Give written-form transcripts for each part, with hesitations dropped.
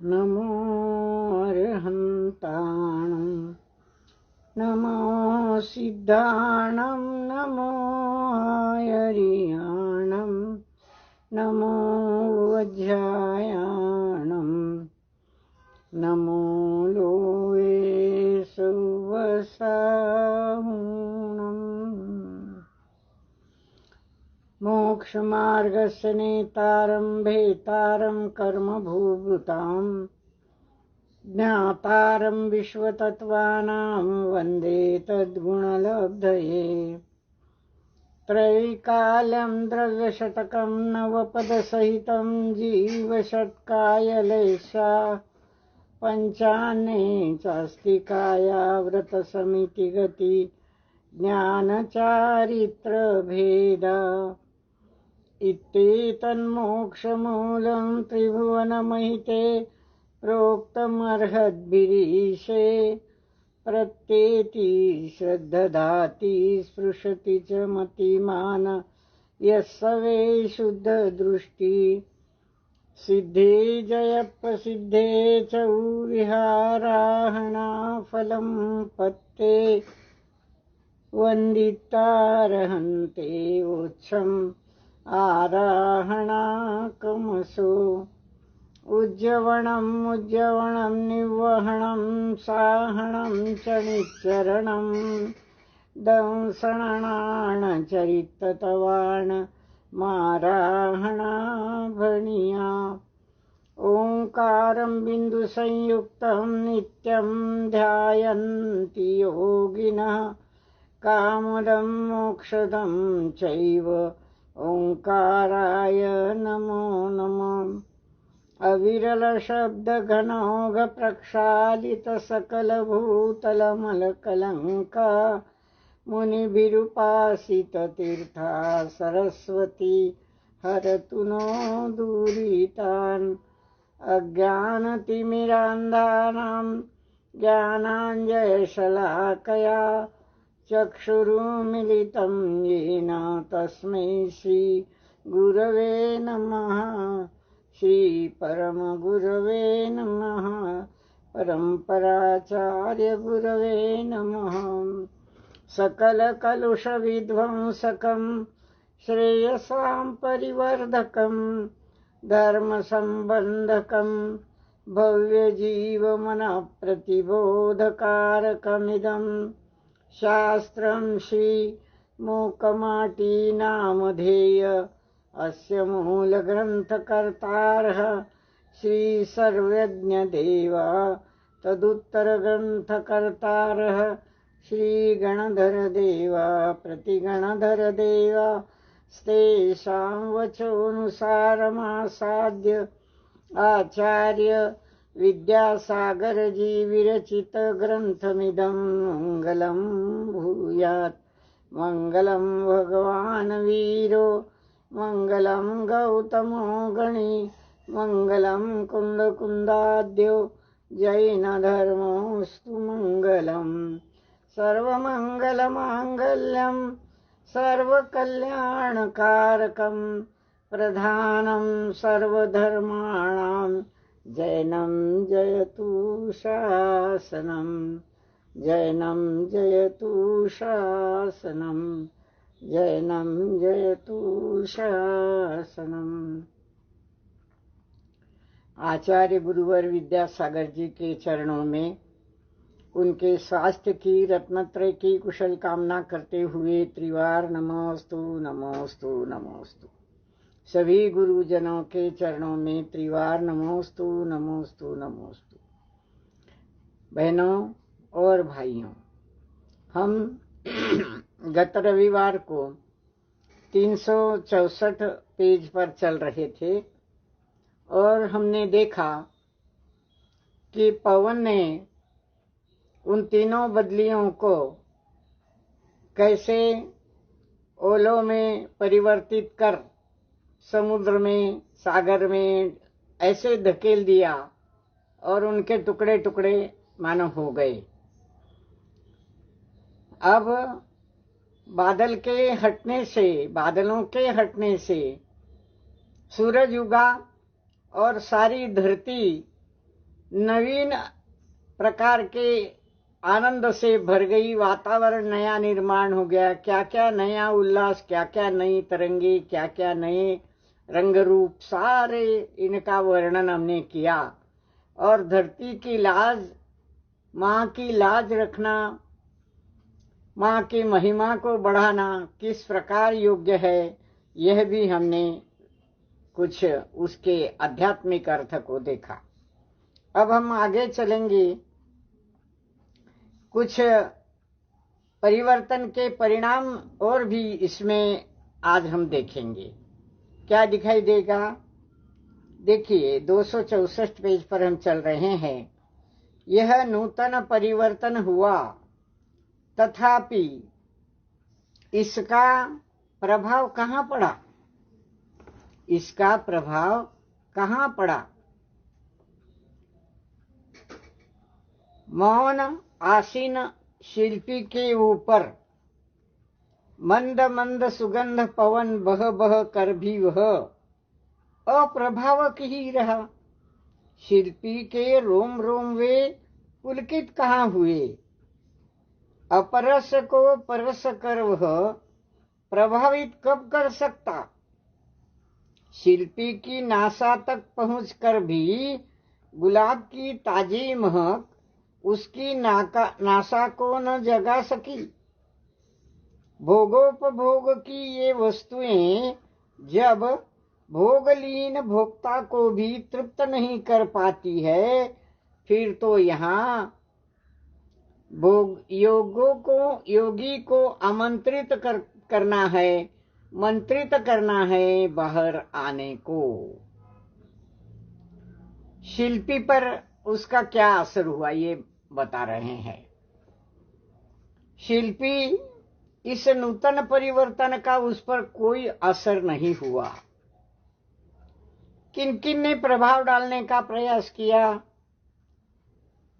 नमो अर्हन्ताणं नमो सिद्धाणं नमो आयर्याणं नमो वज्रायाणं नमो लोये सुवसाहुणम्। मोक्षमार्गस्य नेतारं भेतारं कर्मभूभृतां ज्ञातारं विश्वतत्त्वानां वन्दे तद्गुणलब्धये। त्रैकालं द्रव्यशतकं नवपदसहितं जीवषट्कायलेशा पञ्चान्ने चास्तिकाया व्रतसमितिगति ज्ञानचारित्रभेदा। इत्येतन्मोक्षमूलं त्रिभुवनमहिते प्रोक्तमर्हद्भिरीशे। प्रत्येति श्रद्धदाति स्पृशति च मतिमान यः स वै शुद्धदृष्टि। सिद्धे जयप्रसिद्धे च विहाराहणाफलं पत्ते वन्दितारहन्ते वोच्छम् आराहणाकमसो। उज्जवणं निवहणं साहणं च निच्चरणं दंसणाणचरिततवाण माराहणाभणिया। ओंकारं बिन्दुसंयुक्तं नित्यं ध्यायन्ति योगिनः कामदं मोक्षदं चैव ओंकाराय नमो नमः। अविरलशब्दघनौघ प्रक्षालित सकलभूतलमलकलङ्का मुनिभिरुपासित तीर्था सरस्वती हरतु नो दुरितान्। अज्ञानतिमिरान्धानां ज्ञानाञ्जनशलाकया चक्षुरुन्मीलितं येन तस्मै श्रीगुरवे नमः। श्रीपरमगुरवे नमः। परम्पराचार्यगुरवे नमः। सकलकलुषविध्वंसकं श्रेयसां परिवर्धकं धर्मसम्बन्धकं भव्यजीवमनप्रतिबोधकारकमिदं शास्त्रं श्रीमूकमाटी नामधेय। अस्य मूलग्रन्थकर्तारः श्रीसर्वज्ञदेवा तदुत्तरग्रन्थकर्तारः श्रीगणधरदेवा प्रतिगणधरदेवा। स्तेषां वचोऽनुसारमासाद्य आचार्य विद्यासागरजी विरचितग्रन्थमिदं मङ्गलं भूयात्। मङ्गलं भगवान् वीरो मङ्गलं गौतमो गणी मङ्गलं कुन्दकुन्दाद्यो जैनधर्मोऽस्तु मङ्गलम्। सर्वमङ्गलमाङ्गल्यं सर्वकल्याणकारकं प्रधानं सर्वधर्माणां जैनं जयतु शासनं। जैनं जयतु शासनं। जैनं जयतु शासनम्। आचार्य गुरुवर विद्यासागर जी के चरणों में उनके स्वास्थ्य की रत्नत्रय की कुशल कामना करते हुए त्रिवार नमोस्तु नमोस्तु नमोस्तु। सभी गुरुजनों के चरणों में त्रिवार नमोस्तु नमोस्तु नमोस्तु। बहनों और भाइयों, हम गत रविवार को 364 पेज पर चल रहे थे और हमने देखा कि पवन ने उन तीनों बदलियों को कैसे ओलों में परिवर्तित कर समुद्र में सागर में ऐसे धकेल दिया और उनके टुकड़े टुकड़े मानो हो गए। अब बादलों के हटने से सूरज उगा और सारी धरती नवीन प्रकार के आनंद से भर गई, वातावरण नया निर्माण हो गया। क्या क्या नया उल्लास, क्या क्या नई तरंगे, क्या क्या नए रंग रूप, सारे इनका वर्णन हमने किया। और धरती की लाज, माँ की लाज रखना, माँ की महिमा को बढ़ाना किस प्रकार योग्य है, यह भी हमने कुछ उसके आध्यात्मिक अर्थ को देखा। अब हम आगे चलेंगे, कुछ परिवर्तन के परिणाम और भी इसमें आज हम देखेंगे। क्या दिखाई देगा? देखिए 264 पेज पर हम चल रहे हैं। यह नूतन परिवर्तन हुआ, तथापि इसका प्रभाव कहाँ पड़ा? इसका प्रभाव कहाँ पड़ा? मौन आसीन शिल्पी के ऊपर मंद मंद सुगंध पवन बह बह कर भी वह अप्रभावक ही रहा। शिल्पी के रोम रोम वे पुलकित कहाँ हुए? अपरस को परस कर वह प्रभावित कब कर सकता? शिल्पी की नासा तक पहुंचकर भी गुलाब की ताजी महक उसकी नासा को न जगा सकी। भोगोपभोग की ये वस्तुएं जब भोगलीन भोक्ता को भी तृप्त नहीं कर पाती है, फिर तो यहाँ योगी को आमंत्रित करना है, मंत्रित करना है बाहर आने को। शिल्पी पर उसका क्या असर हुआ ये बता रहे हैं। शिल्पी, इस नूतन परिवर्तन का उस पर कोई असर नहीं हुआ। किन किन ने प्रभाव डालने का प्रयास किया?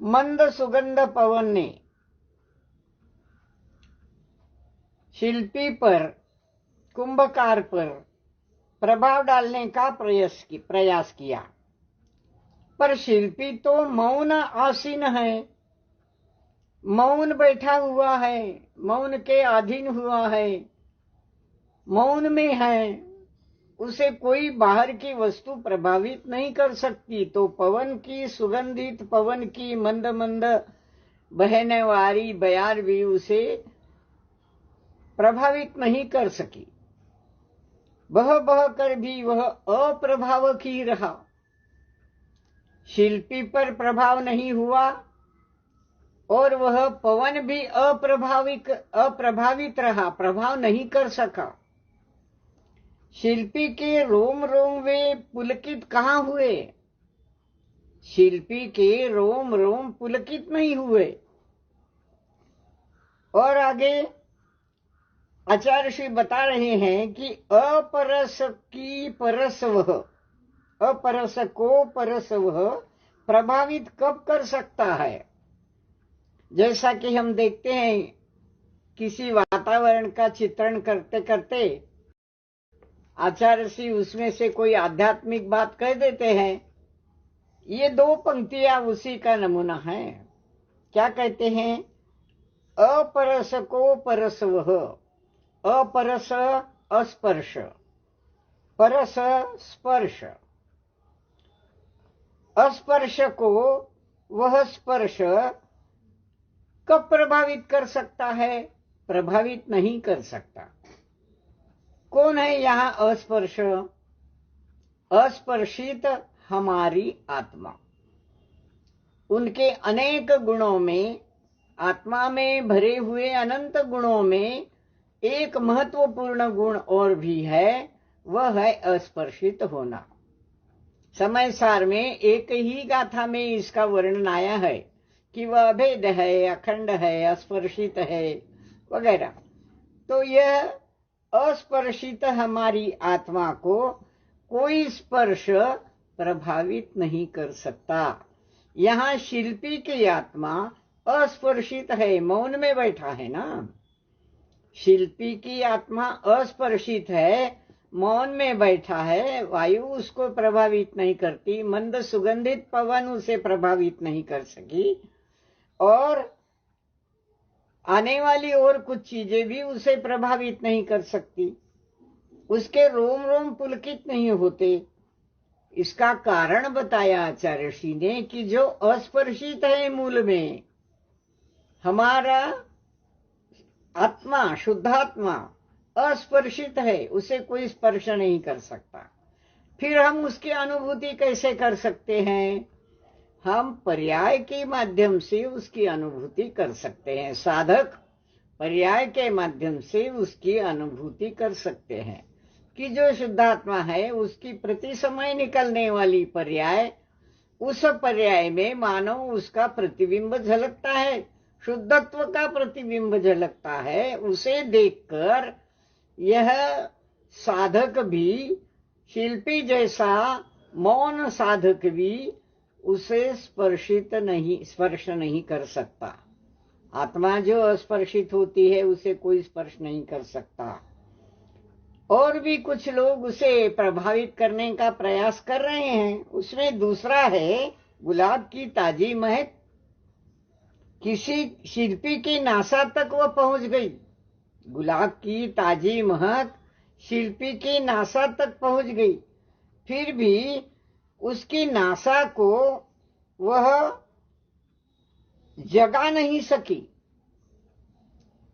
मंद सुगंध पवन ने शिल्पी पर, कुंभकार पर प्रभाव डालने का प्रयास किया, पर शिल्पी तो मौन आसीन है, मौन बैठा हुआ है, मौन के अधीन हुआ है, मौन में है, उसे कोई बाहर की वस्तु प्रभावित नहीं कर सकती। तो पवन की, सुगंधित पवन की मंद मंद बहने वाली बयार भी उसे प्रभावित नहीं कर सकी। बह बह कर भी वह अप्रभावक ही रहा। शिल्पी पर प्रभाव नहीं हुआ और वह पवन भी अप्रभावित रहा, प्रभाव नहीं कर सका। शिल्पी के रोम रोम वे पुलकित कहाँ हुए? शिल्पी के रोम रोम पुलकित नहीं हुए। और आगे आचार्य श्री बता रहे हैं कि अपरस की परस वह, अपरस को परस वह प्रभावित कब कर सकता है? जैसा कि हम देखते हैं, किसी वातावरण का चित्रण करते करते आचार्य श्री उसमें से कोई आध्यात्मिक बात कह देते हैं। ये दो पंक्तियां उसी का नमूना है। क्या कहते हैं? अपरस को परस वह, अपरस अस्पर्श, परस स्पर्श, अस्पर्श को वह स्पर्श कब प्रभावित कर सकता है? प्रभावित नहीं कर सकता। कौन है यहाँ अस्पर्श? अस्पर्शित हमारी आत्मा। उनके अनेक गुणों में, आत्मा में भरे हुए अनंत गुणों में एक महत्वपूर्ण गुण और भी है, वह है अस्पर्शित होना। समय सार में एक ही गाथा में इसका वर्णन आया है कि वह अभेद है, अखंड है, अस्पर्शित है वगैरह। तो यह अस्पर्शित हमारी आत्मा को कोई स्पर्श प्रभावित नहीं कर सकता। यहाँ शिल्पी की आत्मा अस्पर्शित है, मौन में बैठा है ना। शिल्पी की आत्मा अस्पर्शित है, मौन में बैठा है, वायु उसको प्रभावित नहीं करती, मंद सुगंधित पवन उसे प्रभावित नहीं कर सकी, और आने वाली और कुछ चीजें भी उसे प्रभावित नहीं कर सकती, उसके रोम रोम पुलकित नहीं होते। इसका कारण बताया आचार्य ऋषि ने कि जो अस्पर्शित है, मूल में हमारा आत्मा, शुद्धात्मा अस्पर्शित है, उसे कोई स्पर्श नहीं कर सकता। फिर हम उसकी अनुभूति कैसे कर सकते हैं? हम पर्याय के माध्यम से उसकी अनुभूति कर सकते हैं। साधक पर्याय के माध्यम से उसकी अनुभूति कर सकते हैं कि जो शुद्धात्मा है उसकी प्रति समय निकलने वाली पर्याय, उस पर्याय में मानो उसका प्रतिबिंब झलकता है, शुद्धत्व का प्रतिबिंब झलकता है। उसे देखकर यह साधक भी, शिल्पी जैसा मौन साधक भी उसे स्पर्श नहीं कर सकता। आत्मा जो अस्पर्शित होती है उसे कोई स्पर्श नहीं कर सकता। और भी कुछ लोग उसे प्रभावित करने का प्रयास कर रहे हैं। उसमें दूसरा है गुलाब की ताजी महक, किसी शिल्पी की नासा तक वह पहुंच गई। गुलाब की ताजी महक शिल्पी की नासा तक पहुंच गई, फिर भी उसकी नासा को वह जगा नहीं सकी।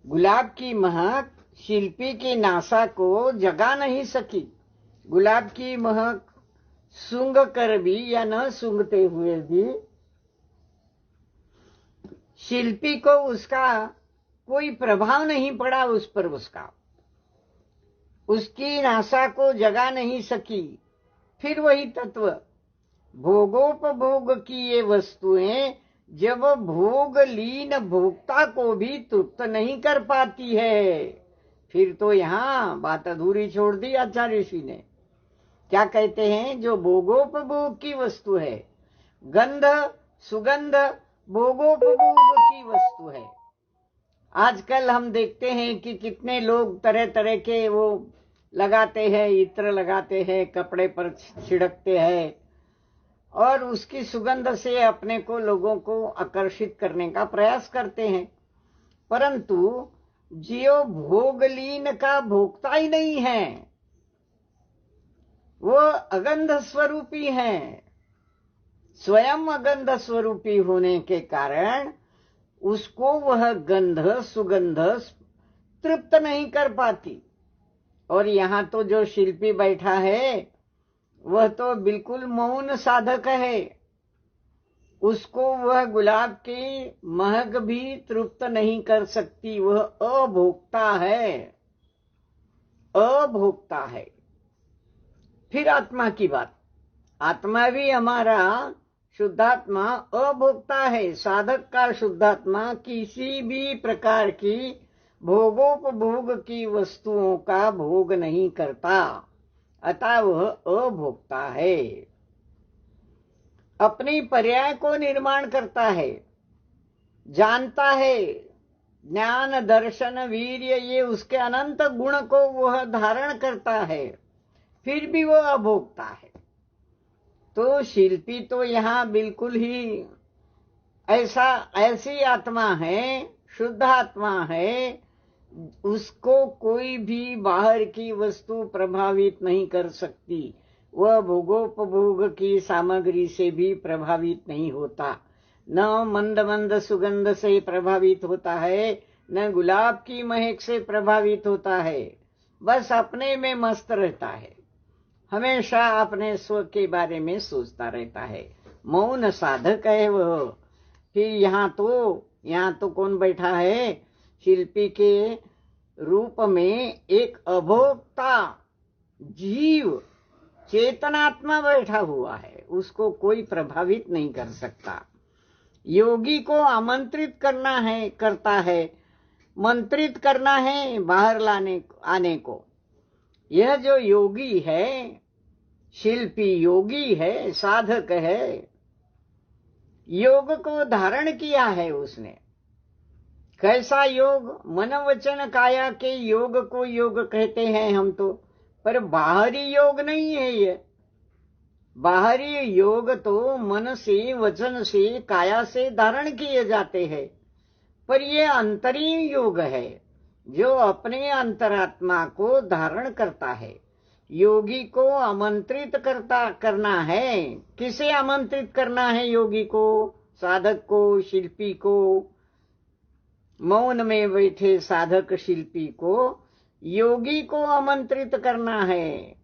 गुलाब की महक शिल्पी की नासा को जगा नहीं सकी। गुलाब की महक सूंघ कर भी या न सूंघते हुए भी शिल्पी को उसका कोई प्रभाव नहीं पड़ा उस पर, उसकी नासा को जगा नहीं सकी। फिर वही तत्व, भोगोपभोग की ये वस्तुएं जब भोग लीन भोक्ता को भी तृप्त नहीं कर पाती है, फिर तो यहाँ बात अधूरी छोड़ दी आचार्य ऋषि ने। क्या कहते हैं? जो भोगोपभोग की वस्तु है, गंध सुगंध भोगोपभोग की वस्तु है। आजकल हम देखते हैं कि कितने लोग तरह तरह के वो लगाते हैं, इत्र लगाते हैं, कपड़े पर छिड़कते हैं और उसकी सुगंध से अपने को, लोगों को आकर्षित करने का प्रयास करते हैं। परंतु जियो भोगलीन का भोक्ता ही नहीं है, वो अगंध स्वरूपी है। स्वयं अगंध स्वरूपी होने के कारण उसको वह गंध सुगंध तृप्त नहीं कर पाती। और यहाँ तो जो शिल्पी बैठा है वह तो बिल्कुल मौन साधक है, उसको वह गुलाब की महक भी तृप्त नहीं कर सकती। वह अभोक्ता है, अभोक्ता है। फिर आत्मा की बात, आत्मा भी हमारा शुद्धात्मा अभोक्ता है। साधक का शुद्धात्मा किसी भी प्रकार की भोगोपभोग की वस्तुओं का भोग नहीं करता, अतः वह अभोक्ता है। अपनी पर्याय को निर्माण करता है, जानता है, ज्ञान दर्शन वीर्य ये उसके अनंत गुण को वह धारण करता है, फिर भी वह अभोक्ता है। तो शिल्पी तो यहाँ बिल्कुल ही ऐसी आत्मा है, शुद्ध आत्मा है, उसको कोई भी बाहर की वस्तु प्रभावित नहीं कर सकती। वह भोगोपभोग की सामग्री से भी प्रभावित नहीं होता, न मंद मंद सुगंध से प्रभावित होता है, न गुलाब की महक से प्रभावित होता है। बस अपने में मस्त रहता है, हमेशा अपने स्व के बारे में सोचता रहता है। मौन साधक है वह। फिर यहाँ तो कौन बैठा है? शिल्पी के रूप में एक अभोक्ता जीव, चेतनात्मा बैठा हुआ है, उसको कोई प्रभावित नहीं कर सकता। योगी को आमंत्रित करता है, मंत्रित करना है बाहर आने को। यह जो योगी है, शिल्पी योगी है, साधक है, योग को धारण किया है उसने। कैसा योग? मन वचन काया के योग को योग कहते हैं हम तो। पर बाहरी योग नहीं है ये। बाहरी योग तो मन से, वचन से, काया से धारण किए जाते हैं, पर ये अंतरीण योग है जो अपने अंतरात्मा को धारण करता है। योगी को आमंत्रित करना है। किसे आमंत्रित करना है योगी को? साधक को, शिल्पी को, मौन में बैठे साधक शिल्पी को, योगी को आमंत्रित करना है,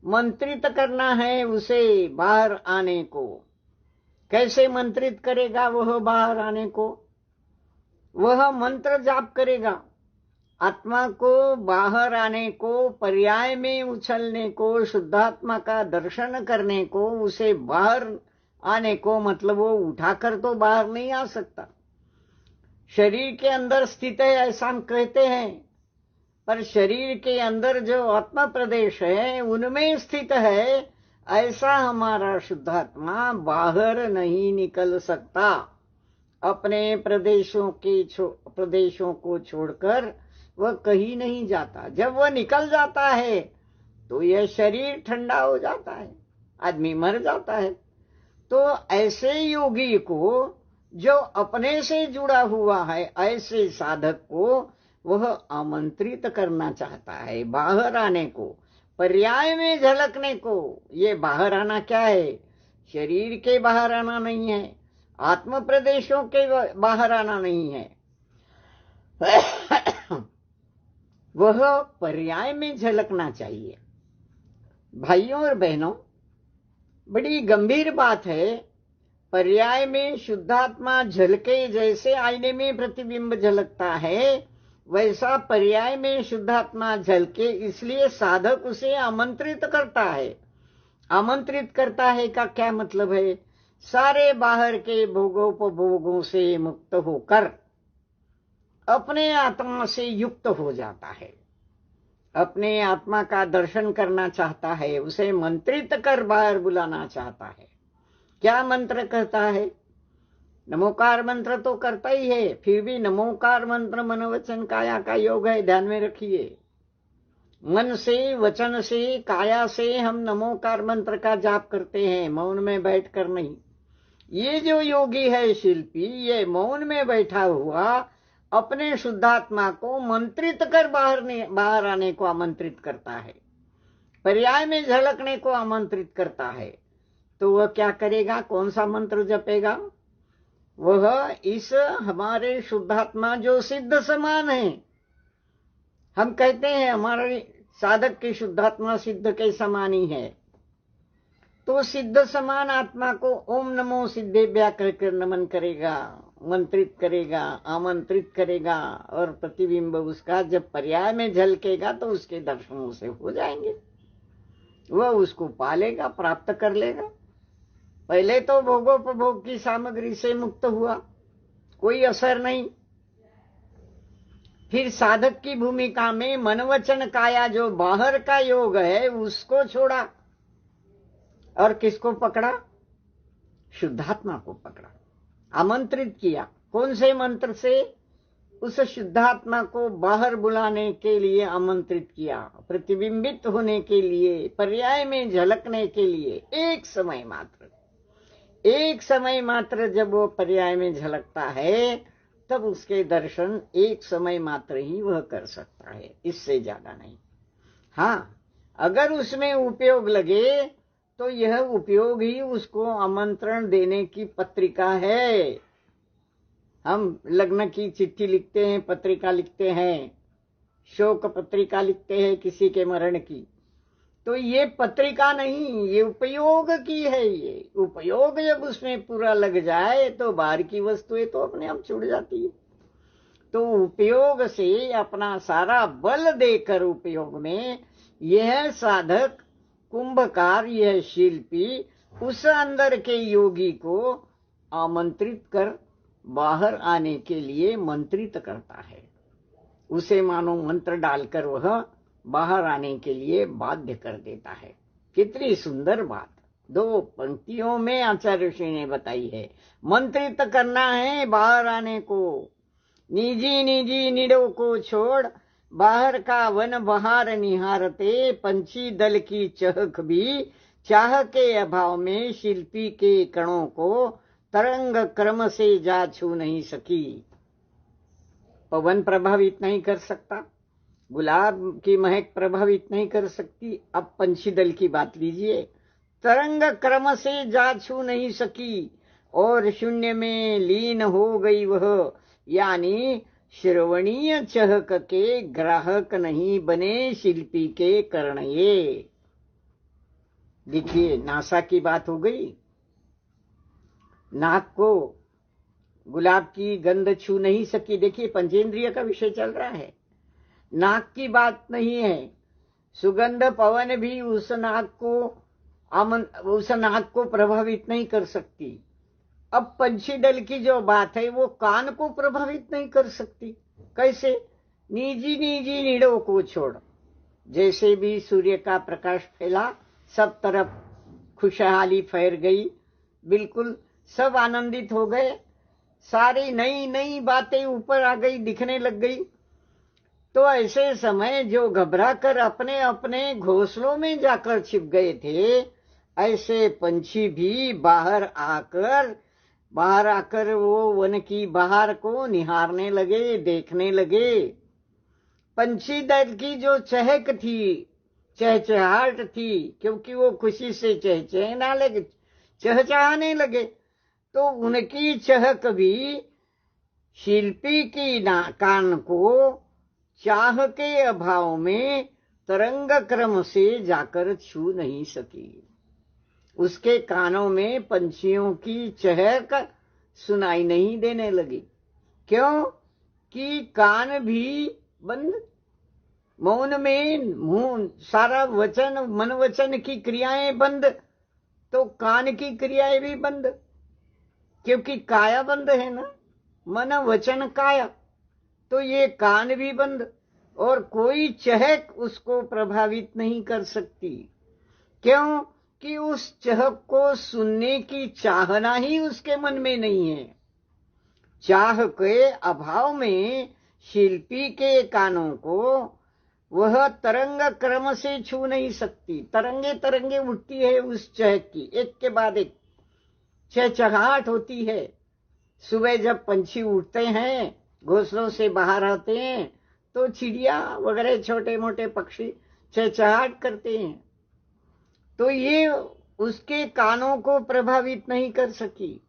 मंत्रित करना है उसे बाहर आने को। कैसे मंत्रित करेगा वह बाहर आने को? वह मंत्र जाप करेगा। आत्मा को बाहर आने को, पर्याय में उछलने को, शुद्धात्मा का दर्शन करने को, उसे बाहर आने को, मतलब वो उठाकर तो बाहर नहीं आ सकता। शरीर के अंदर स्थित है ऐसा हम कहते हैं, पर शरीर के अंदर जो आत्मा प्रदेश है उनमें स्थित है, ऐसा हमारा शुद्धात्मा बाहर नहीं निकल सकता। अपने प्रदेशों को छोड़कर वह कहीं नहीं जाता। जब वह निकल जाता है तो यह शरीर ठंडा हो जाता है, आदमी मर जाता है। तो ऐसे योगी को जो अपने से जुड़ा हुआ है, ऐसे साधक को वह आमंत्रित करना चाहता है बाहर आने को, पर्याय में झलकने को। ये बाहर आना क्या है? शरीर के बाहर आना नहीं है, आत्म प्रदेशों के बाहर आना नहीं है। वह पर्याय में झलकना चाहिए। भाइयों और बहनों, बड़ी गंभीर बात है। पर्याय में शुद्धात्मा झलके, जैसे आईने में प्रतिबिंब झलकता है वैसा पर्याय में शुद्धात्मा झलके, इसलिए साधक उसे आमंत्रित करता है। आमंत्रित करता है का क्या मतलब है? सारे बाहर के भोगोपभोगों से मुक्त होकर अपने आत्मा से युक्त हो जाता है। अपने आत्मा का दर्शन करना चाहता है, उसे मंत्रित कर बाहर बुलाना चाहता है। क्या मंत्र कहता है? नमोकार मंत्र तो करता ही है, फिर भी नमोकार मंत्र मनोवचन काया का योग है, ध्यान में रखिए। मन से, वचन से, काया से हम नमोकार मंत्र का जाप करते हैं, मौन में बैठकर नहीं। ये जो योगी है शिल्पी, ये मौन में बैठा हुआ अपने शुद्धात्मा को मंत्रित कर बाहर आने को आमंत्रित करता है, पर्याय में झलकने को आमंत्रित करता है। तो वह क्या करेगा? कौन सा मंत्र जपेगा? वह इस हमारे शुद्धात्मा जो सिद्ध समान है, हम कहते हैं हमारे साधक की शुद्धात्मा सिद्ध के समान ही है, तो सिद्ध समान आत्मा को ओम नमो सिद्धेभ्या कहकर नमन करेगा, मंत्रित करेगा, आमंत्रित करेगा, और प्रतिबिंब उसका जब पर्याय में झलकेगा तो उसके दर्शनों से हो जाएंगे। वह उसको पालेगा, प्राप्त कर लेगा। पहले तो भोगोपभोग की सामग्री से मुक्त हुआ, कोई असर नहीं। फिर साधक की भूमिका में मन वचन काया जो बाहर का योग है उसको छोड़ा, और किसको पकड़ा? शुद्धात्मा को पकड़ा, आमंत्रित किया। कौन से मंत्र से? उस शुद्धात्मा को बाहर बुलाने के लिए आमंत्रित किया, प्रतिबिंबित होने के लिए, पर्याय में झलकने के लिए। एक समय मात्र जब वो पर्याय में झलकता है तब उसके दर्शन एक समय मात्र ही वह कर सकता है, इससे ज्यादा नहीं। हाँ, अगर उसमें उपयोग लगे तो यह उपयोग ही उसको आमंत्रण देने की पत्रिका है। हम लग्न की चिट्ठी लिखते हैं, पत्रिका लिखते हैं, शोक पत्रिका लिखते हैं किसी के मरण की, तो ये पत्रिका नहीं, ये उपयोग की है। ये उपयोग जब उसमें पूरा लग जाए तो बाहर की वस्तुएं तो अपने आप छूट जाती है। तो उपयोग से अपना सारा बल देकर उपयोग में यह साधक, कुंभकार, यह शिल्पी उस अंदर के योगी को आमंत्रित कर बाहर आने के लिए मंत्रित करता है। उसे मानो मंत्र डालकर वह बाहर आने के लिए बाध्य कर देता है। कितनी सुंदर बात 2 पंक्तियों में आचार्य ऋषि ने बताई है। मंत्रित करना है बाहर आने को, निजी निजी निडों को छोड़ बाहर का वन बहार निहारते, पंछी दल की चहक भी चाह के अभाव में शिल्पी के कणों को तरंग क्रम से जा छू नहीं सकी। पवन प्रभावित नहीं कर सकता, गुलाब की महक प्रभावित नहीं कर सकती। अब पंछी दल की बात लीजिए, तरंग क्रम से जा छू नहीं सकी और शून्य में लीन हो गई वह, यानी श्रवणीय चहक के ग्राहक नहीं बने शिल्पी के कर्ण ये। देखिए, नासा की बात हो गई, नाक को गुलाब की गंध छू नहीं सकी। देखिए, पंचेंद्रिय का विषय चल रहा है, नाक की बात नहीं है। सुगंध पवन भी उस नाक को प्रभावित नहीं कर सकती। अब पंछी दल की जो बात है वो कान को प्रभावित नहीं कर सकती। कैसे? निजी निजी नीड़ों को छोड़। जैसे भी सूर्य का प्रकाश फैला, सब तरफ खुशहाली फैल गई, बिल्कुल सब आनंदित हो गए, सारी नई नई बातें ऊपर आ गई, दिखने लग गई। तो ऐसे समय जो घबरा कर अपने अपने घोंसलों में जाकर छिप गए थे, ऐसे पंछी भी बाहर आकर वो वन की बहार को निहारने लगे, देखने लगे। पंछी दल की जो चहक थी, चहचहाट थी, क्योंकि वो खुशी से चहचहाने लगे, तो उनकी चहक भी शिल्पी की कान को चाह के अभाव में तरंग क्रम से जाकर छू नहीं सकी। उसके कानों में पंछियों की चहक सुनाई नहीं देने लगी। क्यों? कि कान भी बंद, मौन में मुंह, सारा वचन मन वचन की क्रियाएं बंद, तो कान की क्रियाएं भी बंद, क्योंकि काया बंद है ना, मन वचन काया, तो ये कान भी बंद और कोई चहक उसको प्रभावित नहीं कर सकती। क्यों? कि उस चहक को सुनने की चाहना ही उसके मन में नहीं है। चाह के अभाव में शिल्पी के कानों को वह तरंग क्रम से छू नहीं सकती। तरंगे तरंगे उठती है उस चहक की, एक के बाद एक चहचहाट होती है। सुबह जब पंछी उठते हैं, घोंसलों से बाहर आते हैं, तो चिड़िया वगैरह छोटे मोटे पक्षी चहचहाट करते हैं, तो ये उसके कानों को प्रभावित नहीं कर सकी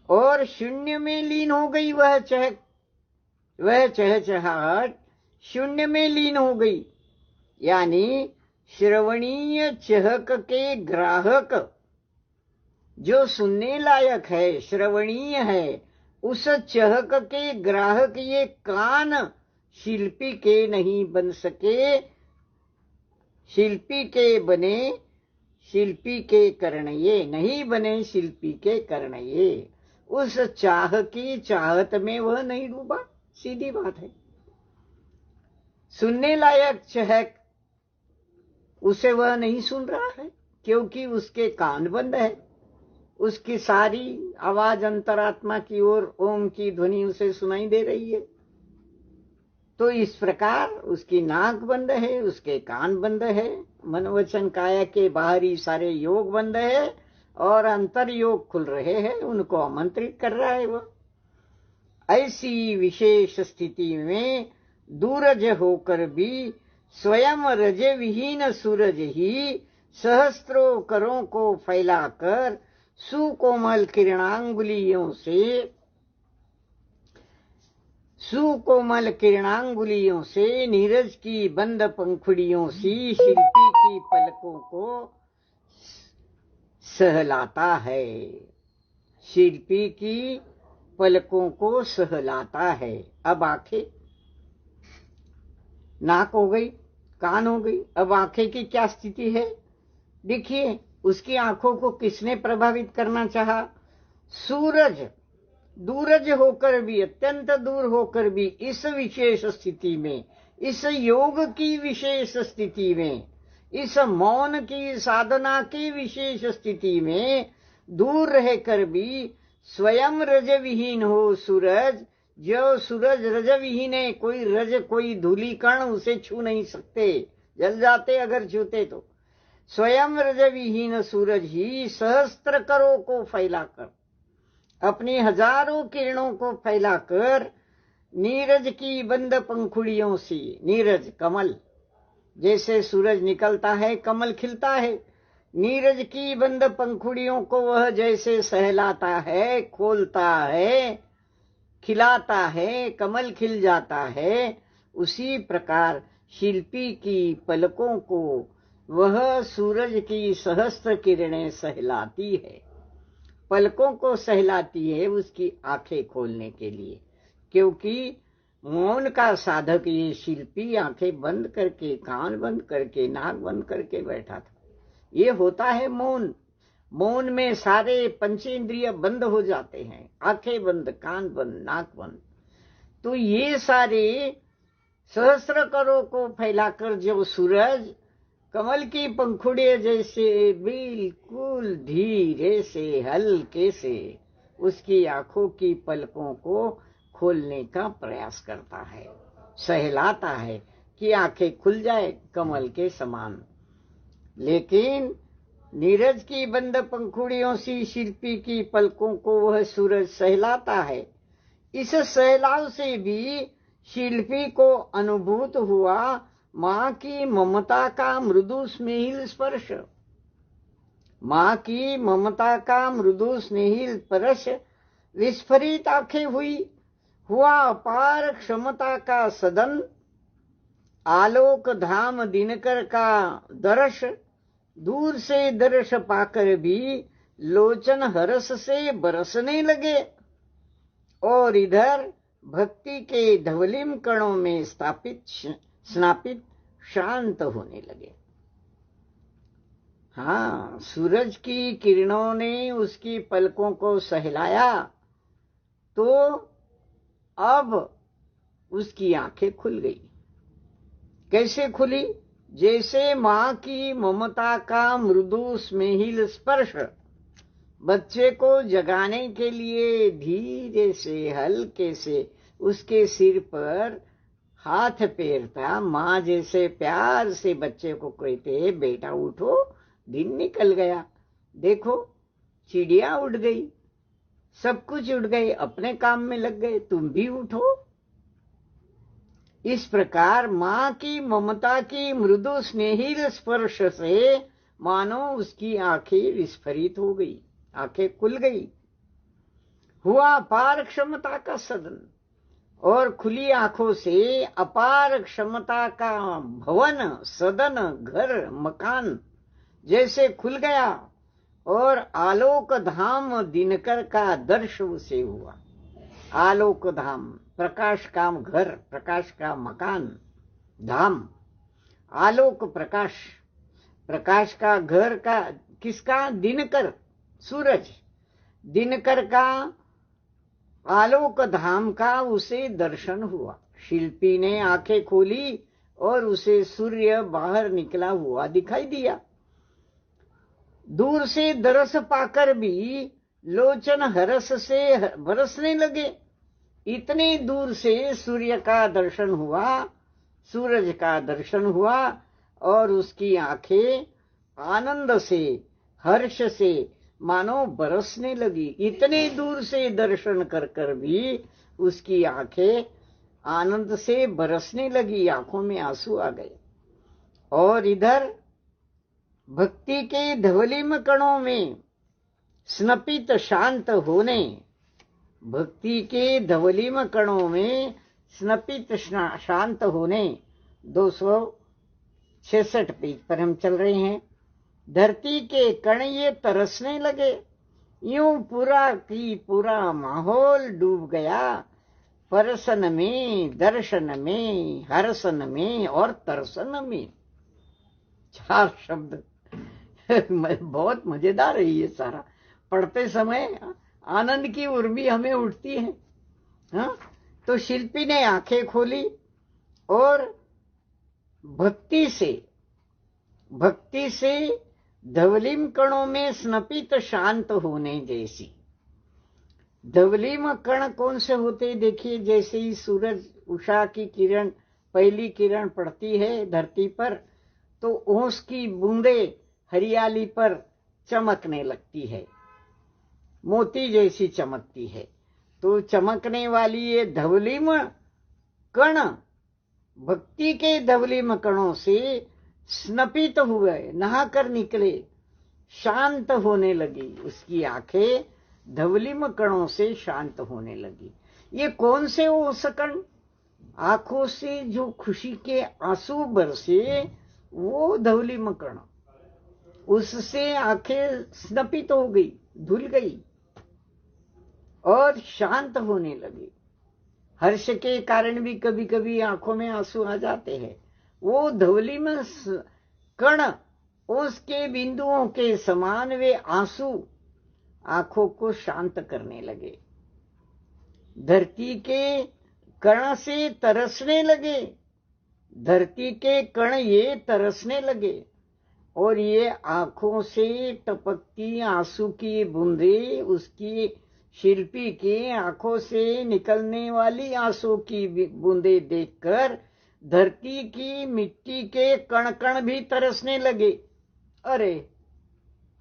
और शून्य में लीन हो गई। वह चहचहाट शून्य में लीन हो गई, यानी श्रवणीय चहक के ग्राहक जो सुनने लायक है, श्रवणीय है, उस चहक के ग्राहक ये कान शिल्पी के नहीं बन सके। शिल्पी के बने शिल्पी के कर्ण ये, नहीं बने शिल्पी के कर्ण ये। उस चाह की चाहत में वह नहीं डूबा, सीधी बात है। सुनने लायक चहक उसे वह नहीं सुन रहा है, क्योंकि उसके कान बंद है। उसकी सारी आवाज अंतरात्मा की ओर ओम की ध्वनि उसे सुनाई दे रही है। तो इस प्रकार उसकी नाक बंद है, उसके कान बंद है, मन वचन काया के बाहरी सारे योग बंद है और अंतर योग खुल रहे हैं, उनको आमंत्रित कर रहा है वह। ऐसी विशेष स्थिति में दूरज होकर भी स्वयं रज विहीन सूरज ही सहस्त्रों करों को फैलाकर सुकोमल किरणांगुलियों से नीरज की बंद पंखुड़ियों सी शिल्पी की पलकों को सहलाता है। शिल्पी की पलकों को सहलाता है। अब आंखें, नाक हो गई, कान हो गई, अब आंखें की क्या स्थिति है? देखिए, उसकी आंखों को किसने प्रभावित करना चाहा? सूरज दूरज होकर भी, अत्यंत दूर होकर भी, इस विशेष स्थिति में, इस योग की विशेष स्थिति में, इस मौन की साधना की विशेष स्थिति में दूर रहकर भी स्वयं रज विहीन हो सूरज जो सूरज रजविहीन है, कोई रज कोई धूली कण उसे छू नहीं सकते, जल जाते अगर छूते तो। स्वयं रजविहीन सूरज ही सहस्त्र करों को फैलाकर, अपनी हजारों किरणों को फैलाकर नीरज की बंद पंखुड़ियों से, नीरज कमल, जैसे सूरज निकलता है कमल खिलता है, नीरज की बंद पंखुड़ियों को वह जैसे सहलाता है, खोलता है, खिलाता है, कमल खिल जाता है, उसी प्रकार शिल्पी की पलकों को वह सूरज की सहस्त्र किरणें सहलाती है। पलकों को सहलाती है उसकी आंखें खोलने के लिए, क्योंकि मौन का साधक ये शिल्पी आंखें बंद करके, कान बंद करके, नाक बंद करके बैठा था। ये होता है मौन। मौन में सारे पंचेंद्रिय बंद हो जाते हैं, आंखें बंद, कान बंद, नाक बंद। तो ये सारे सहस्त्र करों को फैलाकर जो सूरज कमल की पंखुड़ियों जैसे बिल्कुल धीरे से, हल्के से उसकी आंखों की पलकों को खोलने का प्रयास करता है, सहलाता है कि आंखें खुल जाए कमल के समान। लेकिन नीरज की बंद पंखुड़ियों से शिल्पी की पलकों को वह सूरज सहलाता है। इस सहलाव से भी शिल्पी को अनुभूत हुआ माँ की ममता का मृदु स्नेहिल स्पर्श। माँ की ममता का मृदु स्नेहिल स्पर्श, विस्फरित आंखें हुआ अपार क्षमता का सदन, आलोक धाम दिनकर का दर्श, दूर से दर्श पाकर भी लोचन हर्ष से बरसने लगे, और इधर भक्ति के धवलिम कणों में स्नापित शांत होने लगे। हाँ, सूरज की किरणों ने उसकी पलकों को सहलाया तो अब उसकी आंखें खुल गई। कैसे खुली? जैसे माँ की ममता का मृदु स्नेहिल स्पर्श बच्चे को जगाने के लिए धीरे से, हल्के से उसके सिर पर हाथ फेरता, माँ जैसे प्यार से बच्चे को कहते, बेटा उठो, दिन निकल गया, देखो चिड़िया उड़ गई, सब कुछ उड़ गए, अपने काम में लग गए, तुम भी उठो। इस प्रकार माँ की ममता की मृदु स्नेहिल स्पर्श से मानो उसकी आंखें विस्फरित हो गई, आंखें खुल गई। हुआ अपार क्षमता का सदन, और खुली आंखों से अपार क्षमता का भवन, सदन, घर, मकान जैसे खुल गया, और आलोक धाम दिनकर का दर्श उसे हुआ। आलोक धाम, प्रकाश का घर, प्रकाश का मकान, धाम, आलोक प्रकाश, प्रकाश का घर का किसका? दिनकर, सूरज, दिनकर का आलोक धाम का उसे दर्शन हुआ। शिल्पी ने आंखें खोली और उसे सूर्य बाहर निकला हुआ दिखाई दिया। दूर से दरस पाकर भी लोचन हर्ष से बरसने लगे। इतने दूर से सूर्य का दर्शन हुआ, सूरज का दर्शन हुआ, और उसकी आंखें आनंद से, हर्ष से मानो बरसने लगी। इतने दूर से दर्शन कर कर भी उसकी आंखें आनंद से बरसने लगी, आंखों में आंसू आ गए। और इधर भक्ति के धवलिम कणों में स्नपित शांत होने, भक्ति के धवलिम कणों में स्नपित शांत होने, 266 पेज पर हम चल रहे हैं। धरती के कण ये तरसने लगे, यूं पूरा की पूरा माहौल डूब गया परसन में, दर्शन में, हर्षन में और तरसन में। 4 शब्द बहुत मजेदार है ये सारा। पढ़ते समय आनंद की उर्मी हमें उठती है। हाँ? तो शिल्पी ने आंखें खोली और भक्ति से धवलिम कणों में स्नपित शांत होने जैसी, धवली में कण कौन से होते? देखिए, जैसे ही सूरज उषा की किरण, पहली किरण पड़ती है धरती पर, तो ओस की बूंदे हरियाली पर चमकने लगती है, मोती जैसी चमकती है। तो चमकने वाली ये धवलीम कण भक्ति के धवलीम कणों से स्नपित हुए, नहाकर निकले, शांत होने लगी। उसकी आंखें धवलीम कणों से शांत होने लगी। ये कौन से ओस कण? आंखों से जो खुशी के आंसू बरसे वो धवलीम कण, उससे आंखें स्नपित हो गई, धुल गई और शांत होने लगी। हर्ष के कारण भी कभी कभी आंखों में आंसू आ जाते हैं। वो धवलीम कण उसके बिंदुओं के समान वे आंसू आंखों को शांत करने लगे। धरती के कण से तरसने लगे, धरती के कण ये तरसने लगे और ये आंखों से टपकती आंसू की बूंदे उसकी शिल्पी की आंखों से निकलने वाली आंसू की बूंदे देखकर धरती की मिट्टी के कण कण भी तरसने लगे। अरे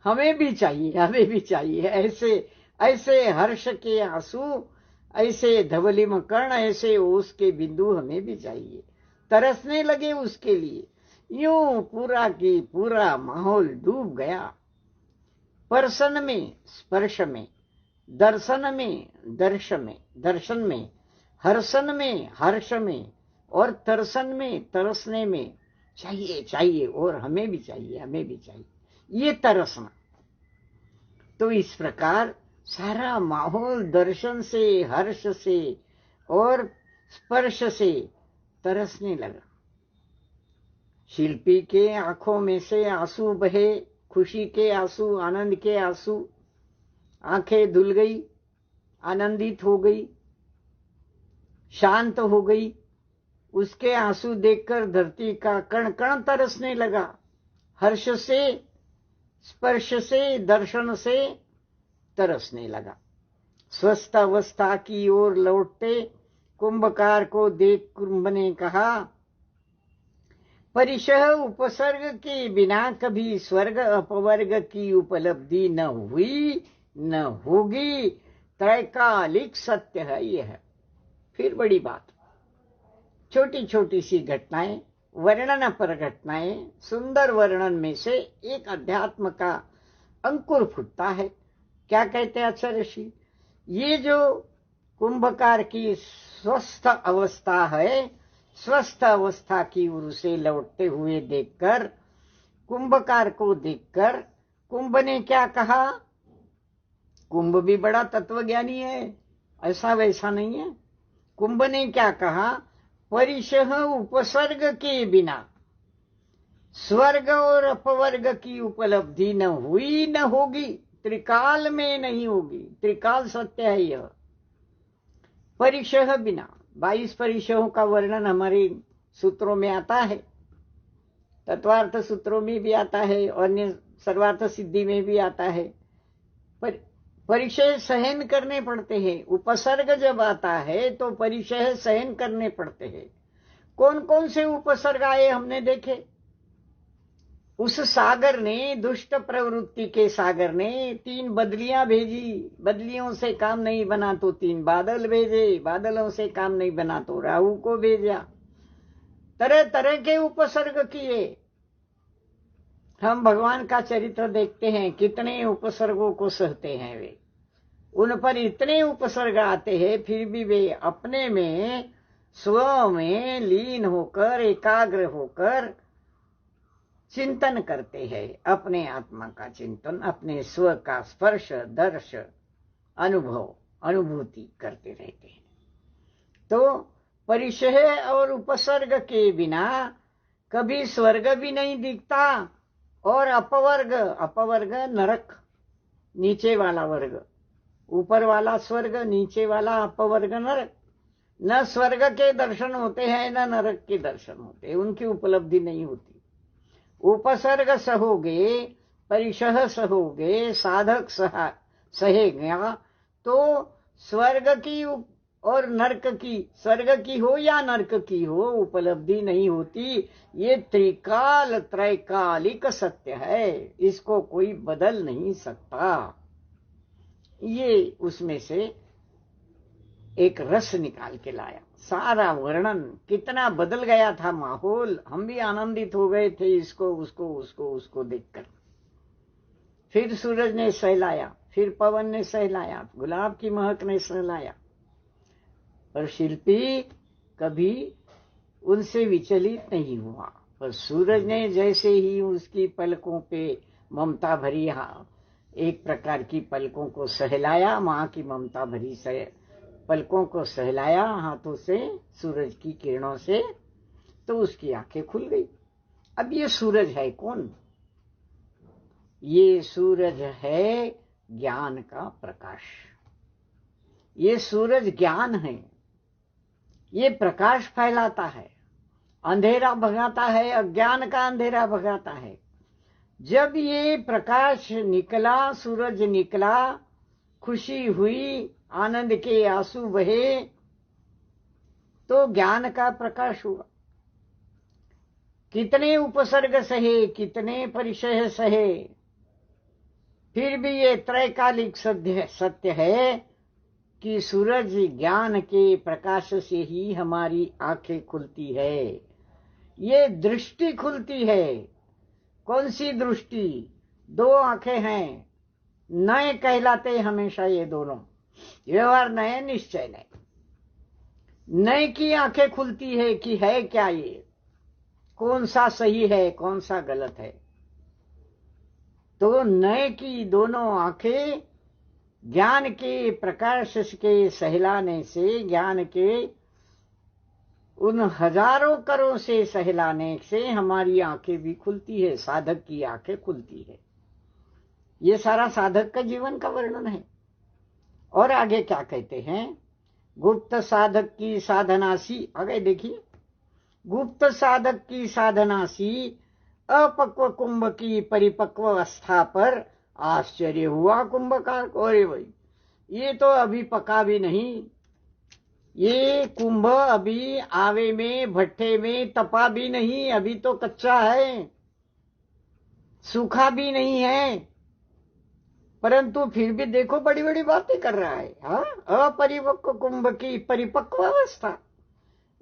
हमें भी चाहिए, हमें भी चाहिए ऐसे ऐसे हर्ष के आंसू, ऐसे धवलीम कण, ऐसे ओस के बिंदु हमें भी चाहिए। तरसने लगे उसके लिए। यूं पूरा की पूरा माहौल डूब गया। स्पर्शन में स्पर्श में, दर्शन में दर्शन में, हर्षन में हर्ष में और तरसन में तरसने में चाहिए चाहिए और हमें भी चाहिए, हमें भी चाहिए, ये तरसना। तो इस प्रकार सारा माहौल दर्शन से, हर्ष से और स्पर्श से तरसने लगा। शिल्पी के आंखों में से आंसू बहे, खुशी के आंसू, आनंद के आंसू। आंखें धुल गई, आनंदित हो गई, शांत हो गई। उसके आंसू देखकर धरती का कण कण तरसने लगा। हर्ष से, स्पर्श से, दर्शन से तरसने लगा। स्वस्थ अवस्था की ओर लौटते कुंभकार को देख कुंभ ने कहा, परिशह उपसर्ग के बिना कभी स्वर्ग अपवर्ग की उपलब्धि न हुई न होगी, त्रैकालिक सत्य है यह। फिर बड़ी बात, छोटी छोटी सी घटनाएं, वर्णन पर घटनाएं, सुंदर वर्णन में से एक अध्यात्म का अंकुर फूटता है। क्या कहते हैं अक्षर ऋषि? ये जो कुंभकार की स्वस्थ अवस्था है, स्वस्थ अवस्था की ओर से लौटते हुए देखकर, कुंभकार को देखकर कुंभ ने क्या कहा? कुंभ भी बड़ा तत्वज्ञानी है, ऐसा वैसा नहीं है। कुंभ ने क्या कहा? परिशह उपसर्ग के बिना स्वर्ग और अपवर्ग की उपलब्धि न हुई न होगी, त्रिकाल में नहीं होगी। त्रिकाल सत्य है यह। परिशह बिना, 22 परिशहों का वर्णन हमारे सूत्रों में आता है, तत्वार्थ सूत्रों में भी आता है, अन्य सर्वार्थ सिद्धि में भी आता है। परिचय सहन करने पड़ते हैं। उपसर्ग जब आता है तो परिचय सहन करने पड़ते हैं। कौन कौन से उपसर्ग आए हमने देखे। उस सागर ने, दुष्ट प्रवृत्ति के सागर ने 3 बदलियां भेजी। बदलियों से काम नहीं बना तो 3 बादल भेजे, बादलों से काम नहीं बना तो राहु को भेजा। तरह तरह के उपसर्ग किए। हम भगवान का चरित्र देखते हैं, कितने उपसर्गों को सहते हैं वे। उन पर इतने उपसर्ग आते हैं, फिर भी वे अपने में, स्व में लीन होकर, एकाग्र होकर चिंतन करते हैं। अपने आत्मा का चिंतन, अपने स्व का स्पर्श, दर्श, अनुभव, अनुभूति करते रहते हैं। तो परिचय और उपसर्ग के बिना कभी स्वर्ग भी नहीं दिखता, और अपवर्ग, अपवर्ग नरक, नीचे वाला वर्ग, ऊपर वाला स्वर्ग, नीचे वाला अपवर्ग नरक। न स्वर्ग के दर्शन होते हैं न नरक के दर्शन होते हैं, उनकी उपलब्धि नहीं होती। उपसर्ग सहोगे, परिशह सहोगे, साधक सहेगा तो स्वर्ग की और नरक की, स्वर्ग की हो या नरक की हो, उपलब्धि नहीं होती। ये त्रिकाल त्रैकालिक सत्य है, इसको कोई बदल नहीं सकता। ये उसमें से एक रस निकाल के लाया, सारा वर्णन। कितना बदल गया था माहौल, हम भी आनंदित हो गए थे इसको उसको देखकर। फिर सूरज ने सहलाया, फिर पवन ने सहलाया, गुलाब की महक ने सहलाया, पर शिल्पी कभी उनसे विचलित नहीं हुआ। पर सूरज ने जैसे ही उसकी पलकों पे ममता भरी एक प्रकार की पलकों को सहलाया, मां की ममता भरी पलकों को सहलाया हाथों से, सूरज की किरणों से, तो उसकी आंखें खुल गई। अब ये सूरज है कौन? ये सूरज है ज्ञान का प्रकाश। ये सूरज ज्ञान है, ये प्रकाश फैलाता है, अंधेरा भगाता है, अज्ञान का अंधेरा भगाता है। जब ये प्रकाश निकला, सूरज निकला, खुशी हुई, आनंद के आंसू बहे, तो ज्ञान का प्रकाश हुआ। कितने उपसर्ग सहे, कितने परिचय सहे, फिर भी ये त्रैकालिक सत्य है कि सूरज ज्ञान के प्रकाश से ही हमारी आंखें खुलती है। ये दृष्टि खुलती है। कौन सी दृष्टि? दो आंखें हैं, नए कहलाते हमेशा ये दोनों, व्यवहार नए, निश्चय नए। नए की आंखें खुलती है कि है क्या ये, कौन सा सही है, कौन सा गलत है। तो नए की दोनों आंखें ज्ञान के प्रकाश के सहलाने से, ज्ञान के उन हजारों करों से सहलाने से हमारी आंखें भी खुलती है, साधक की आंखें खुलती है। ये सारा साधक का जीवन का वर्णन है। और आगे क्या कहते हैं? गुप्त साधक की साधना सी, आगे देखिए, गुप्त साधक की साधना सी अपक्व कुंभ की परिपक्व अवस्था पर आश्चर्य हुआ कुंभकार को। अरे भाई, ये तो अभी पका भी नहीं, ये कुंभ अभी आवे में, भट्ठे में तपा भी नहीं, अभी तो कच्चा है, सूखा भी नहीं है, परंतु फिर भी देखो बड़ी बड़ी बातें कर रहा है। हाँ, अपरिपक्व कुंभ की परिपक्व अवस्था,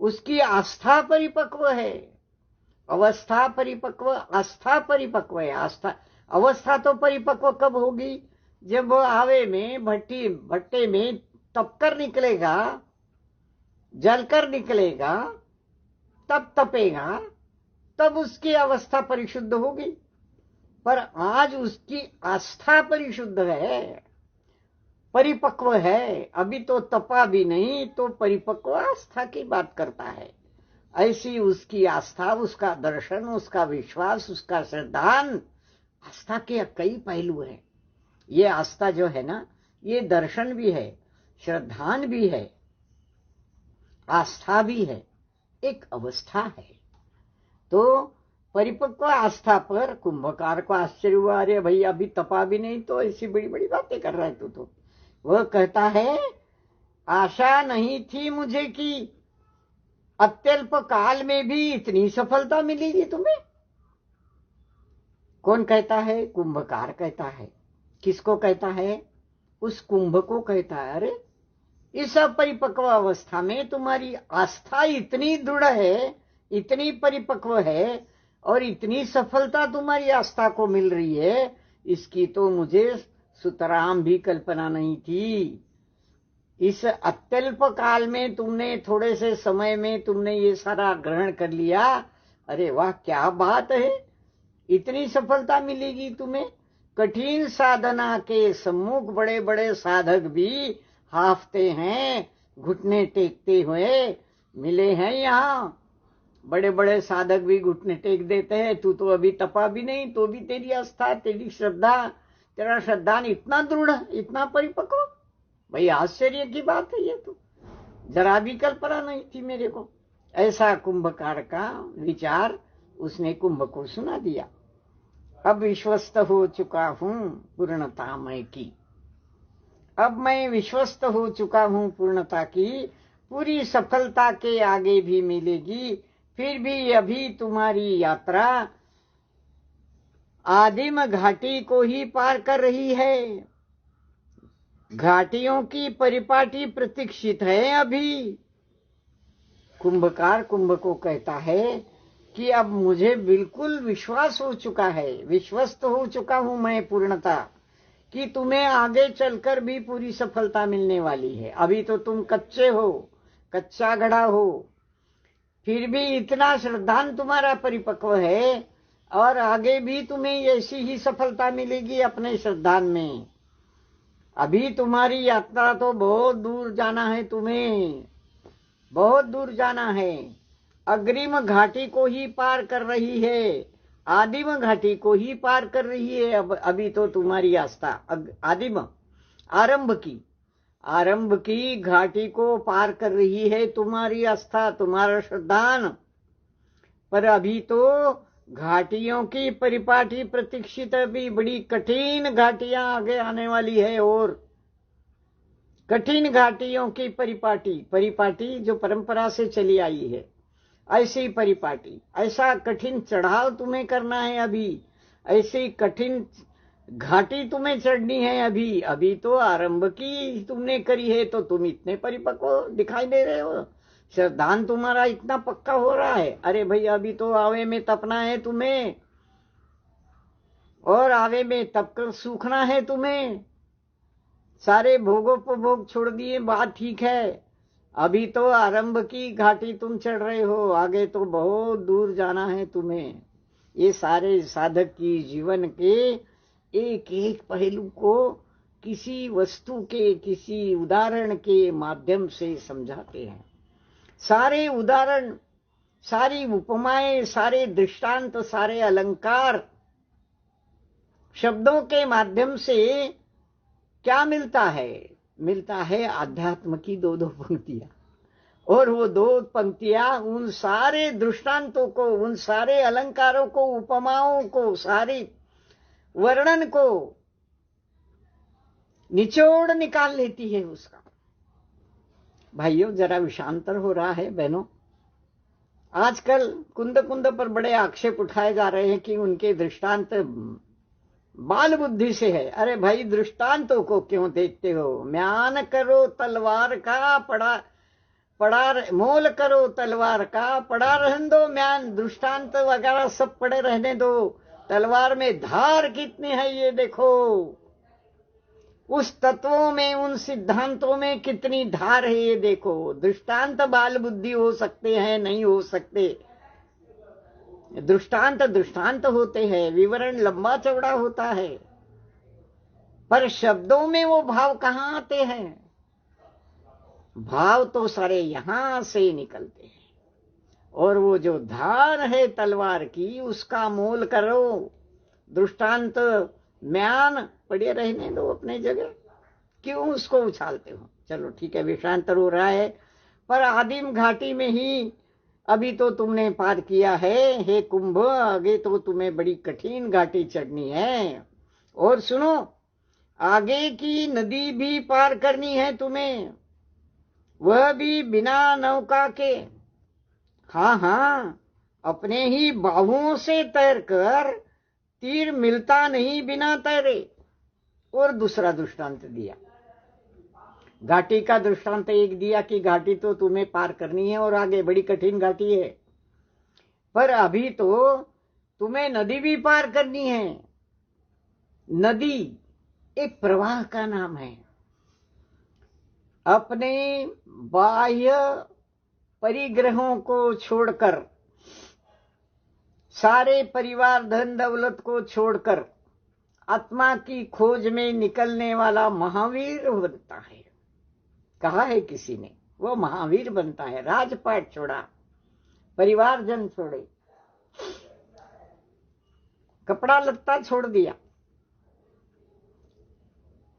उसकी आस्था परिपक्व है, अवस्था परिपक्व, आस्था परिपक्व है। आस्था, अवस्था तो परिपक्व कब होगी? जब आवे में, भट्टे में तपकर निकलेगा, जलकर निकलेगा, तब तपेगा, तब उसकी अवस्था परिशुद्ध होगी। पर आज उसकी आस्था परिशुद्ध है, परिपक्व है, अभी तो तपा भी नहीं, तो परिपक्व आस्था की बात करता है। ऐसी उसकी आस्था, उसका दर्शन, उसका विश्वास, उसका श्रद्धान। आस्था के कई पहलू हैं। ये आस्था जो है ना, ये दर्शन भी है, श्रद्धान भी है, आस्था भी है, एक अवस्था है। तो परिपक्व आस्था पर कुंभकार को आश्चर्य हुआ, अरे भाई अभी तपा भी नहीं, तो ऐसी बड़ी बड़ी बातें कर रहा है तू तो। वह कहता है, आशा नहीं थी मुझे कि अत्यल्प काल में भी इतनी सफलता मिलेगी तुम्हें। कौन कहता है? कुंभकार कहता है। किसको कहता है? उस कुंभ को कहता है, अरे इस अपरिपक्व अवस्था में तुम्हारी आस्था इतनी दृढ़ है, इतनी परिपक्व है, और इतनी सफलता तुम्हारी आस्था को मिल रही है, इसकी तो मुझे सुतराम भी कल्पना नहीं थी। इस अत्यल्प काल में तुमने, थोड़े से समय में तुमने ये सारा ग्रहण कर लिया। अरे वाह, क्या बात है, इतनी सफलता मिलेगी तुम्हें। कठिन साधना के सम्मुख बड़े बड़े साधक भी हाफते हैं, घुटने टेकते हुए मिले हैं यहाँ। बड़े बड़े साधक भी घुटने टेक देते हैं। तू तो अभी तपा भी नहीं, तो भी तेरी आस्था, तेरी श्रद्धा, तेरा श्रद्धान इतना दृढ़, इतना परिपक्व। भाई आश्चर्य की बात है ये तो, जरा भी कल्पना नहीं थी मेरे को। ऐसा कुंभकार का विचार उसने कुंभ को सुना दिया। अब विश्वस्त हो चुका हूं पूर्णता मैं की, अब मैं विश्वस्त हो चुका हूँ पूर्णता की, पूरी सफलता के आगे भी मिलेगी। फिर भी अभी तुम्हारी यात्रा आदिम घाटी को ही पार कर रही है। घाटियों की परिपाटी प्रतीक्षित है अभी। कुंभकार कुंभ को कहता है कि अब मुझे बिल्कुल विश्वास हो चुका है, विश्वस्त हो चुका हूं मैं पूर्णता कि तुम्हें आगे चलकर भी पूरी सफलता मिलने वाली है। अभी तो तुम कच्चे हो, कच्चा घड़ा हो, फिर भी इतना श्रद्धान तुम्हारा परिपक्व है और आगे भी तुम्हें ऐसी ही सफलता मिलेगी अपने श्रद्धान में। अभी तुम्हारी यात्रा तो बहुत दूर जाना है, तुम्हें बहुत दूर जाना है। अग्रिम घाटी को ही पार कर रही है, आदिम घाटी को ही पार कर रही है। अब अभी तो तुम्हारी आस्था आदिम आरंभ की घाटी को पार कर रही है तुम्हारी आस्था, तुम्हारा श्रद्धान। पर अभी तो घाटियों की परिपाटी प्रतीक्षित, अभी बड़ी कठिन घाटियां आगे आने वाली है। और कठिन घाटियों की परिपाटी जो परंपरा से चली आई है, ऐसी परिपाटी, ऐसा कठिन चढ़ाव तुम्हें करना है अभी, ऐसी कठिन घाटी तुम्हें चढ़नी है अभी। अभी तो आरंभ की तुमने करी है, तो तुम इतने परिपक्व दिखाई दे रहे हो, श्रद्धान तुम्हारा इतना पक्का हो रहा है। अरे भाई, अभी तो आवे में तपना है तुम्हें, और आवे में तप कर सूखना है तुम्हें। सारे भोगोपभोग छोड़ दिए, बात ठीक है। अभी तो आरंभ की घाटी तुम चढ़ रहे हो, आगे तो बहुत दूर जाना है तुम्हें। ये सारे साधक की जीवन के एक एक पहलू को किसी वस्तु के, किसी उदाहरण के माध्यम से समझाते हैं। सारे उदाहरण, सारी उपमाएं, सारे दृष्टांत, सारे अलंकार, शब्दों के माध्यम से क्या मिलता है? मिलता है अध्यात्म की दो दो पंक्तियां। और वो दो पंक्तियां उन सारे दृष्टांतों को, उन सारे अलंकारों को, उपमाओं को, सारी वर्णन को निचोड़ निकाल लेती है उसका। भाइयों, जरा विषांतर हो रहा है बहनों। आजकल कुंद कुंद पर बड़े आक्षेप उठाए जा रहे हैं कि उनके दृष्टांत बाल बुद्धि से है। अरे भाई, दृष्टांतों को क्यों देखते हो? म्यान करो तलवार का, मोल करो तलवार का, पड़ा रहने दो म्यान। दृष्टांत वगैरह सब पड़े रहने दो, तलवार में धार कितनी है ये देखो। उस तत्वों में, उन सिद्धांतों में कितनी धार है ये देखो। दृष्टांत बाल बुद्धि हो सकते हैं, नहीं हो सकते। दृष्टांत होते हैं, विवरण लंबा चौड़ा होता है, पर शब्दों में वो भाव कहाँ आते हैं? भाव तो सारे यहां से निकलते हैं। और वो जो धार है तलवार की, उसका मोल करो। दृष्टांत म्यान पड़े रहने दो अपने जगह, क्यों उसको उछालते हो? चलो ठीक है, विषांतर हो रहा है, पर आदिम घाटी में ही अभी तो तुमने पार किया है। हे कुंभ, आगे तो तुम्हें बड़ी कठिन घाटी चढ़नी है। और सुनो, आगे की नदी भी पार करनी है तुम्हें, वह भी बिना नौका के। हाँ हाँ, अपने ही बाहुओं से तैर कर, तीर मिलता नहीं बिना तैरे। और दूसरा दृष्टांत दिया, घाटी का दृष्टांत एक दिया कि घाटी तो तुम्हें पार करनी है और आगे बड़ी कठिन घाटी है, पर अभी तो तुम्हें नदी भी पार करनी है। नदी एक प्रवाह का नाम है। अपने बाह्य परिग्रहों को छोड़कर, सारे परिवार धन दौलत को छोड़कर आत्मा की खोज में निकलने वाला महावीर बनता है। कहा है किसी ने, वो महावीर बनता है। राजपाट छोड़ा, परिवार जन छोड़े, कपड़ा लत्ता छोड़ दिया,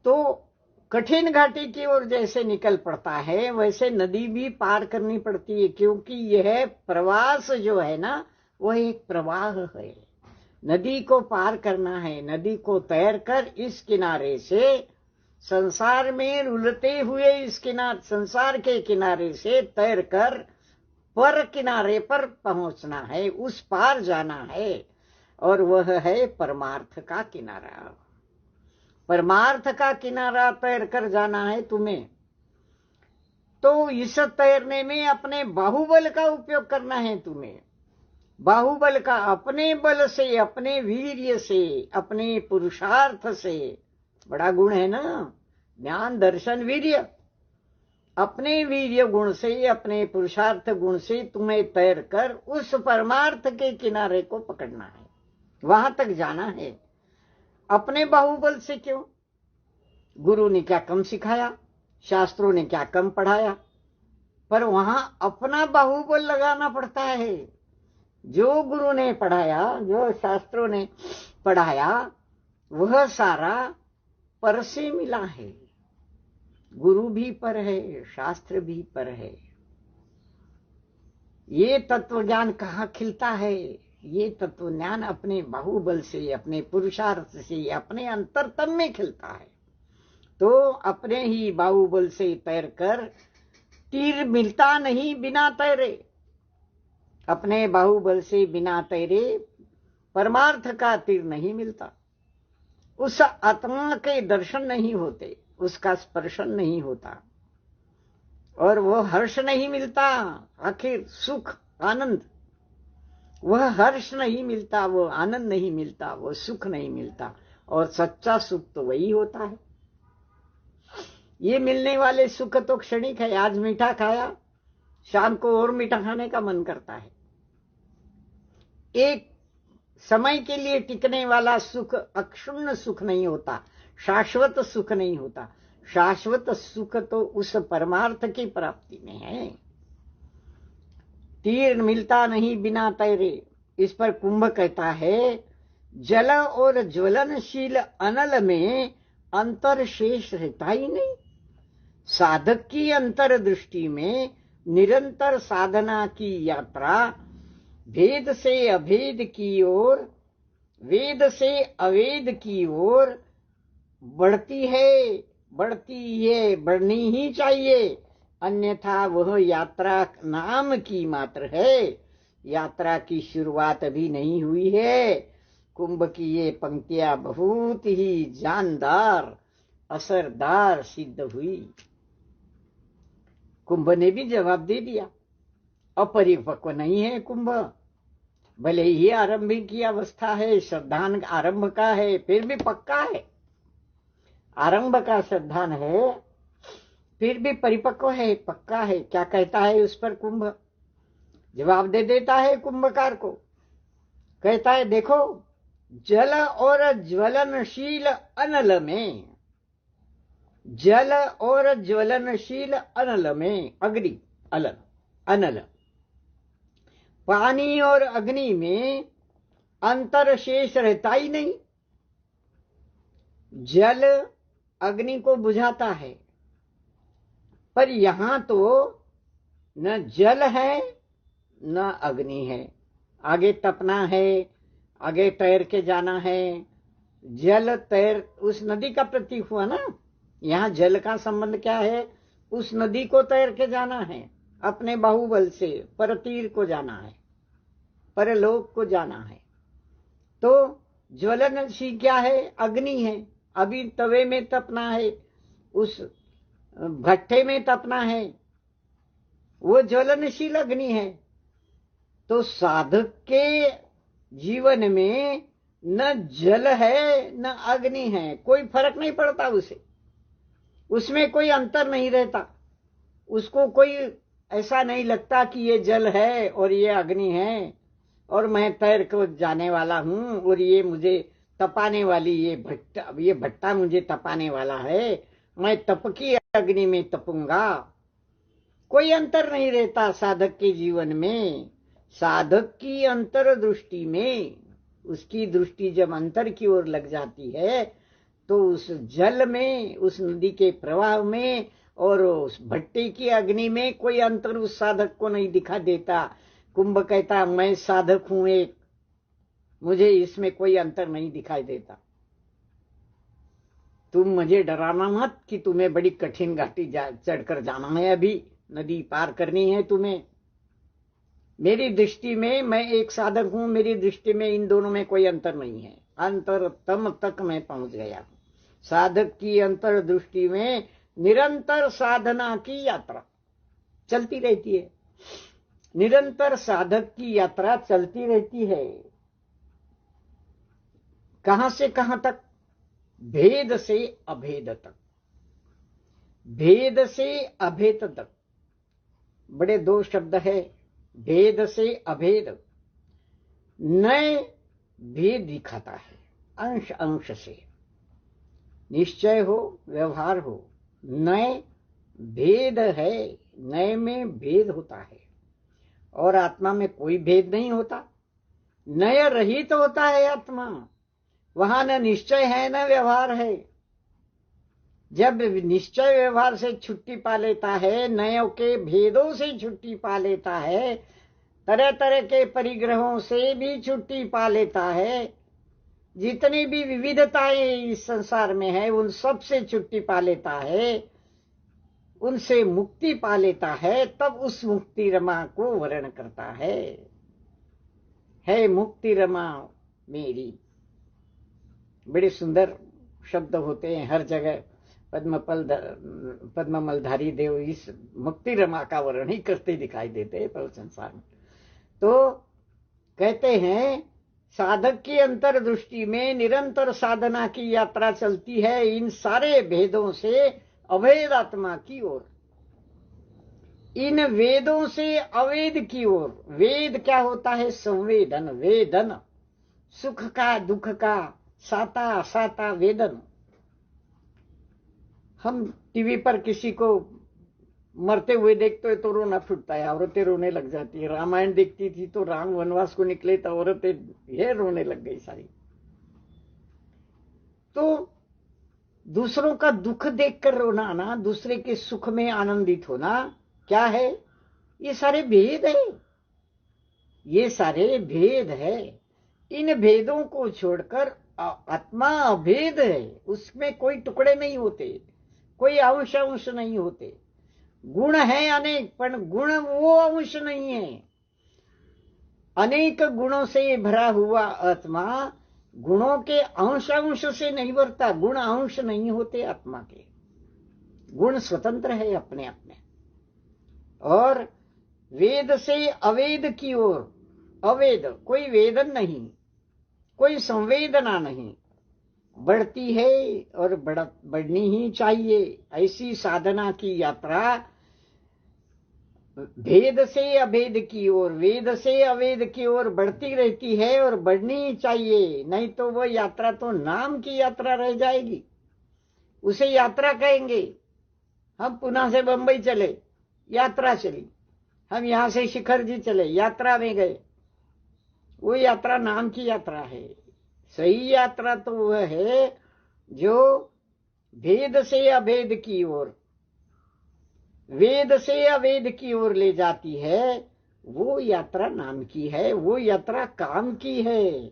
तो कठिन घाटी की ओर जैसे निकल पड़ता है, वैसे नदी भी पार करनी पड़ती है। क्योंकि यह प्रवास जो है ना, वह एक प्रवाह है। नदी को पार करना है, नदी को तैर कर इस किनारे से संसार में रुलते हुए इस संसार के किनारे से तैर कर पर किनारे पर पहुंचना है, उस पार जाना है, और वह है परमार्थ का किनारा। परमार्थ का किनारा तैर कर जाना है तुम्हें, तो इस तैरने में अपने बाहुबल का उपयोग करना है तुम्हें। बाहुबल का अपने बल से, अपने वीर्य से, अपने पुरुषार्थ से, बड़ा गुण है ना, ज्ञान दर्शन वीर्य। अपने वीर्य गुण से, अपने पुरुषार्थ गुण से तुम्हें तैर कर उस परमार्थ के किनारे को पकड़ना है, वहां तक जाना है। अपने बाहुबल से क्यों? गुरु ने क्या कम सिखाया, शास्त्रों ने क्या कम पढ़ाया, पर वहां अपना बाहुबल लगाना पड़ता है। जो गुरु ने पढ़ाया, जो शास्त्रों ने पढ़ाया, वह सारा पर से मिला है। गुरु भी पर है, शास्त्र भी पर है। ये तत्व ज्ञान कहाँ खिलता है? ये तत्व ज्ञान अपने बाहुबल से, अपने पुरुषार्थ से, अपने अंतरतम में खिलता है। तो अपने ही बाहुबल से तैर कर, तीर मिलता नहीं बिना तैरे। अपने बाहुबल से बिना तैरे परमार्थ का तीर नहीं मिलता। उस आत्मा के दर्शन नहीं होते, उसका स्पर्शन नहीं होता, और वो हर्ष नहीं मिलता। आखिर सुख आनंद, वह हर्ष नहीं मिलता, वो आनंद नहीं मिलता, वो सुख नहीं मिलता। और सच्चा सुख तो वही होता है। ये मिलने वाले सुख तो क्षणिक है। आज मीठा खाया, शाम को और मीठा खाने का मन करता है। एक समय के लिए टिकने वाला सुख अक्षुण्ण सुख नहीं होता, शाश्वत सुख नहीं होता। शाश्वत सुख तो उस परमार्थ की प्राप्ति में है। तीर मिलता नहीं बिना तैरे। इस पर कुंभ कहता है, जल और ज्वलनशील अनल में अंतर शेष रहता ही नहीं। साधक की अंतर दृष्टि में निरंतर साधना की यात्रा भेद से अभेद की ओर, वेद से अवेद की ओर बढ़ती है, बढ़नी ही चाहिए। अन्यथा वह यात्रा नाम की मात्र है, यात्रा की शुरुआत अभी नहीं हुई है। कुंभ की ये पंक्तियां बहुत ही जानदार, असरदार सिद्ध हुई। कुंभ ने भी जवाब दे दिया। अपरिपक्व नहीं है कुंभ, भले ही आरंभिक की अवस्था है, श्रद्धान आरंभ का है, फिर भी पक्का है। आरंभ का श्रद्धान है, फिर भी परिपक्व है, पक्का है। क्या कहता है उस पर कुंभ? जवाब दे देता है कुंभकार को। कहता है, देखो, जल और ज्वलनशील अनल में, जल और ज्वलनशील अनल में, अग्नि अनल, अनल, पानी और अग्नि में अंतर शेष रहता ही नहीं। जल अग्नि को बुझाता है, पर यहां तो न जल है न अग्नि है। आगे तपना है, आगे तैर के जाना है। जल तैर, उस नदी का प्रतीक हुआ ना। यहां जल का संबंध क्या है? उस नदी को तैर के जाना है, अपने बाहुबल से परतीर को जाना है, परलोक को जाना है। तो ज्वलनशील क्या है? अग्नि है। अभी तवे में तपना है, उस भट्ठे में तपना है, वो ज्वलनशील अग्नि है। तो साधक के जीवन में न जल है न अग्नि है, कोई फर्क नहीं पड़ता उसे, उसमें कोई अंतर नहीं रहता। उसको कोई ऐसा नहीं लगता कि ये जल है और ये अग्नि है, और मैं तैर कर जाने वाला हूं, और ये मुझे तपाने वाली ये भट्टा मुझे तपाने वाला है, मैं तप की अग्नि में तपूंगा। कोई अंतर नहीं रहता साधक के जीवन में। साधक की अंतर दृष्टि में, उसकी दृष्टि जब अंतर की ओर लग जाती है, तो उस जल में, उस नदी के प्रवाह में और उस भट्टे की अग्नि में कोई अंतर उस साधक को नहीं दिखा देता। कुंभ कहता, मैं साधक हूं एक, मुझे इसमें कोई अंतर नहीं दिखाई देता। तुम मुझे डराना मत कि तुम्हें बड़ी कठिन घाटी चढ़कर जाना है, अभी नदी पार करनी है तुम्हें। मेरी दृष्टि में मैं एक साधक हूं, मेरी दृष्टि में इन दोनों में कोई अंतर नहीं है, अंतरतम तक मैं पहुंच गया हूं। साधक की अंतर दृष्टि में निरंतर साधना की यात्रा चलती रहती है, निरंतर साधक की यात्रा चलती रहती है। कहां से कहां तक? भेद से अभेद तक, भेद से अभेद तक। बड़े दो शब्द है, भेद से अभेद। नए भेद दिखाता है, अंश अंश से, निश्चय हो व्यवहार हो, नए भेद है, नए में भेद होता है। और आत्मा में कोई भेद नहीं होता, नय रहित तो होता है आत्मा। वहां न निश्चय है न व्यवहार है। जब निश्चय व्यवहार से छुट्टी पा लेता है, नयों के भेदों से छुट्टी पा लेता है, तरह तरह के परिग्रहों से भी छुट्टी पा लेता है, जितनी भी विविधताएं इस संसार में है उन सब से छुट्टी पा लेता है, उनसे मुक्ति पा लेता है, तब उस मुक्ति रमा को वर्ण करता है मुक्ति रमा मेरी। बड़े सुंदर शब्द होते हैं हर जगह। पद्ममलधारी देव इस मुक्ति रमा का वर्ण ही करते दिखाई देते हैं पल संसार में। तो कहते हैं साधक की अंतर दृष्टि में निरंतर साधना की यात्रा चलती है इन सारे भेदों से अभेद आत्मा की ओर, इन वेदों से अवेद की ओर। वेद क्या होता है? संवेदन, वेदन, सुख का दुख का साता असाता वेदन। हम टीवी पर किसी को मरते हुए देखते हैं तो रोना फूटता है, औरतें रोने लग जाती है। रामायण देखती थी तो राम वनवास को निकले तो औरतें ये रोने लग गई सारी। तो दूसरों का दुख देखकर रोना ना, दूसरे के सुख में आनंदित होना क्या है? ये सारे भेद है, ये सारे भेद है। इन भेदों को छोड़कर आत्मा अभेद है, उसमें कोई टुकड़े नहीं होते, कोई अंश अंश नहीं होते। गुण है अनेक, पर गुण वो अंश नहीं है। अनेक गुणों से भरा हुआ आत्मा गुणों के अंश अंश से नहीं भरता। गुण अंश नहीं होते आत्मा के, गुण स्वतंत्र है अपने अपने। और वेद से अवेद की ओर, अवेद कोई वेदन नहीं, कोई संवेदना नहीं, बढ़ती है और बढ़नी ही चाहिए। ऐसी साधना की यात्रा भेद से अभेद की ओर, वेद से अवेद की ओर बढ़ती रहती है और बढ़नी ही चाहिए। नहीं तो वह यात्रा तो नाम की यात्रा रह जाएगी, उसे यात्रा कहेंगे। हम पुणे से बंबई चले, यात्रा चली। हम यहां से शिखर जी चले, यात्रा में गए। वो यात्रा नाम की यात्रा है। सही यात्रा तो वह है जो भेद से अभेद की ओर, वेद से अवेद की ओर ले जाती है। वो यात्रा नाम की है, वो यात्रा काम की है।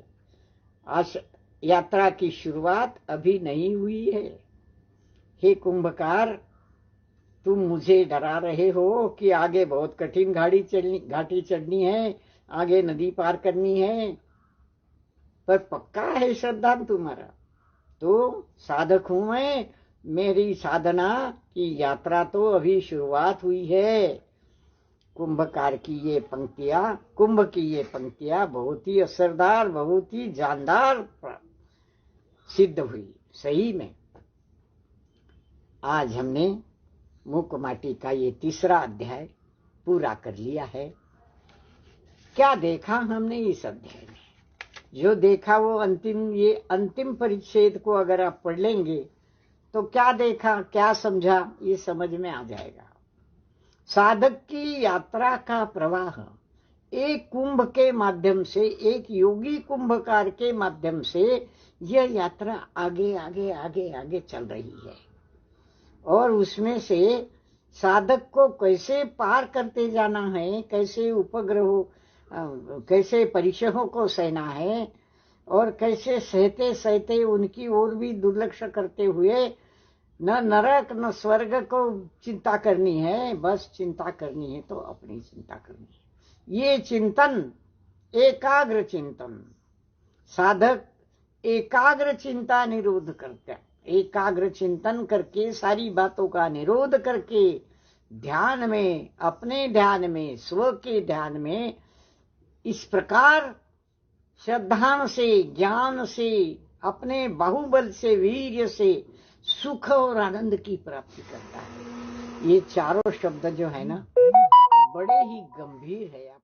आज यात्रा की शुरुआत अभी नहीं हुई है। हे कुंभकार, तुम मुझे डरा रहे हो कि आगे बहुत कठिन घाटी चढ़नी है, आगे नदी पार करनी है, पर पक्का है श्रद्धा तुम्हारा तो साधक हूं मैं। मेरी साधना की यात्रा तो अभी शुरुआत हुई है। कुंभकार की ये पंक्तियां, कुंभ की ये पंक्तियां बहुत ही असरदार, बहुत ही जानदार सिद्ध हुई सही में। आज हमने मूक माटी का ये तीसरा अध्याय पूरा कर लिया है। क्या देखा हमने इस अध्याय में? जो देखा वो ये अंतिम परिच्छेद को अगर आप पढ़ लेंगे तो क्या देखा, क्या समझा, ये समझ में आ जाएगा। साधक की यात्रा का प्रवाह एक कुंभ के माध्यम से, एक योगी कुंभकार के माध्यम से यह यात्रा आगे आगे आगे आगे चल रही है। और उसमें से साधक को कैसे पार करते जाना है, कैसे उपग्रहों, कैसे परीक्षाओं को सहना है, और कैसे सहते सहते उनकी ओर भी दुर्लक्ष्य करते हुए न नरक न स्वर्ग को चिंता करनी है, बस चिंता करनी है तो अपनी चिंता करनी है। ये चिंतन, एकाग्र चिंतन, साधक एकाग्र चिंता निरोध करता है। एकाग्र चिंतन करके सारी बातों का निरोध करके ध्यान में, अपने ध्यान में, स्व के ध्यान में इस प्रकार श्रद्धा से, ज्ञान से, अपने बाहुबल से, वीर्य से सुख और आनंद की प्राप्ति करता है। ये चारों शब्द जो है ना, बड़े ही गंभीर है।